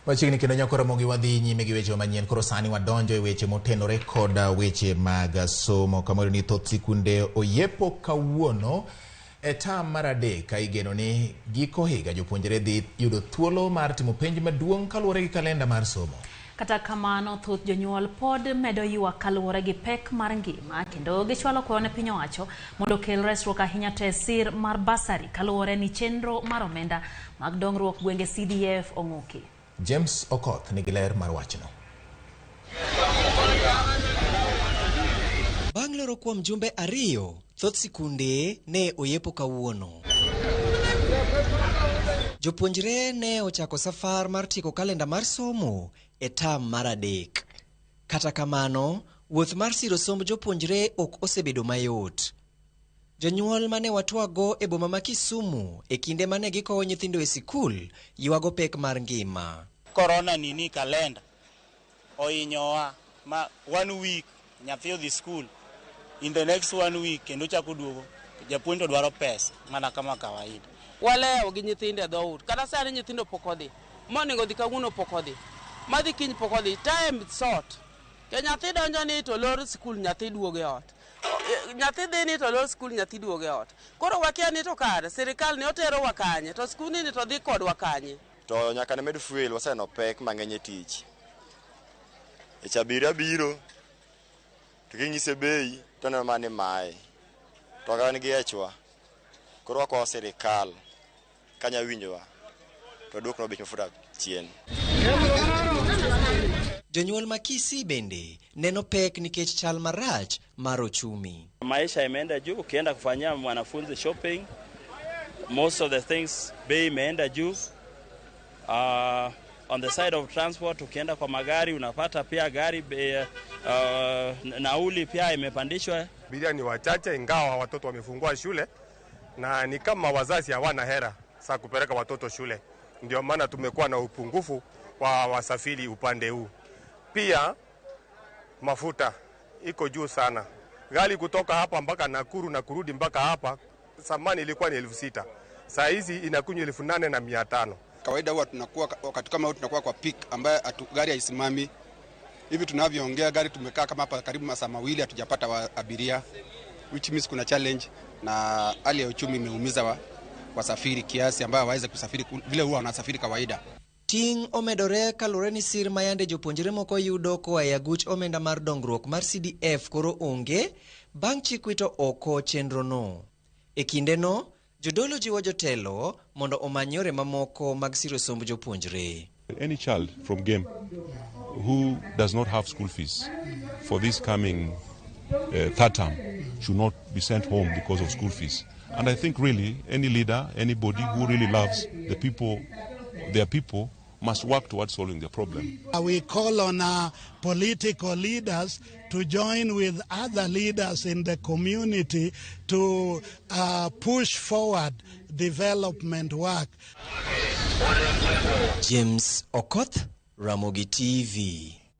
Machiegni kendo nyako Ramogi wadhi nyime gi weche manyien. Koro sani wadonjo e weche motenore kod weche mag somo. Kamoro ni thoth sikunde oyepo kawuono e tam mar 3 ka igeno ni giko higa jopuonjre dhi yudo thuolo mar timo penj maduong' kaluwore gi kalenda mar somo. Kata kamano, thoth jonyuol pod medo ywak kaluwore gi pek mar ngima kendo gichwalo kwayo ne piny owacho mondo okel resruok ahinya te sir mar basari kaluwore ni chenro mar omenda mag dongruok gwenge CDF ong'oki. James Okoth nigi ler mar wachno. Bang' loro kuom jumbe 2, thoth sikunde ne oyepo kawuono. Jopuonjre ne ochako safar mar tieko kalenda mar somo e tam mar 3. Kata kamano, wuoth mar siro somb jopuonjre ok osebedo mayot. Jonyuol mane watwago e boma ma Kisumu e kinde mane gikowo nyithindo e sikul ywago pek mar ngima. Corona nini kalenda oinyowa ma 1 week nyathi odhi school, in the next 1 week kendo chako duogo japuonj dwaro pesa mana kama kawaida. Walewo gi nyithindo e dhout kata sani nyithindo pok odhi, morning odhi kawuono pok odhi, madhi kiny pok odhi, time short. Ke nyathi donjo ni to lor school nyathi duogo e ot, nyathi dhi ni to lor school nyathi duogo e ot. Koro wakia ni to kare sirikal ni otero wakanye to school ni to dhi kod wakanye. To nyaka ne med fuel waseno pek mang'eny e tich. E chabira biro to king'ise bei to ne mane mae to gan gi echwa. Koro wako sirikal kanya winjowa to dwok no bech mafuta chien. Jonyuol makisi bende neno pek nikech chal marach mar uchumi. Maisha imeenda juu, ukienda kufanyia mwanafunzi shopping, most of the things bei imeenda juu. On the side of transport, ukienda kwa magari unapata pia gari nauli pia imepandishwa. Abiria ni wachache ingawa watoto wamefungua shule na ni kama wazazi hawana hera saa kupeleka watoto shule. Ndio maana tumekuwa na upungufu wa wasafiri upande huu. Pia mafuta iko juu sana. Gari kutoka hapa mpaka Nakuru na kurudi mpaka hapa zamani ilikuwa ni 6,000. Saa hizi inakunywa 8,500. Kawaida huwa tunakuwa wakati kama tunakuwa kwa peak ambaye gari haisimami. Hivi tunavyoongea gari tumekaa kama hapa karibu masaa 2 hatujapata abiria, which means kuna challenge na hali ya uchumi imeumiza wasafiri kiasi ambao waweze kusafiri vile huwa wanasafiri kawaida. Ting omedore kaluwore ni sir mayande jopuonjre moko yudo koa e aguch omenda mar dongruok mar CDF koro onge bang' chik wito oko chenro no. E kinde no, jodolo jiwo jotelo mondo omany yore mamoko mag siro somb jopuonjre. Any child from game who does not have school fees for this coming third term should not be sent home because of school fees. And I think really any leader, anybody who really loves the people, their people, must work towards solving the problem. We call on our political leaders to join with other leaders in the community to push forward development work. James Okoth, Ramogi TV.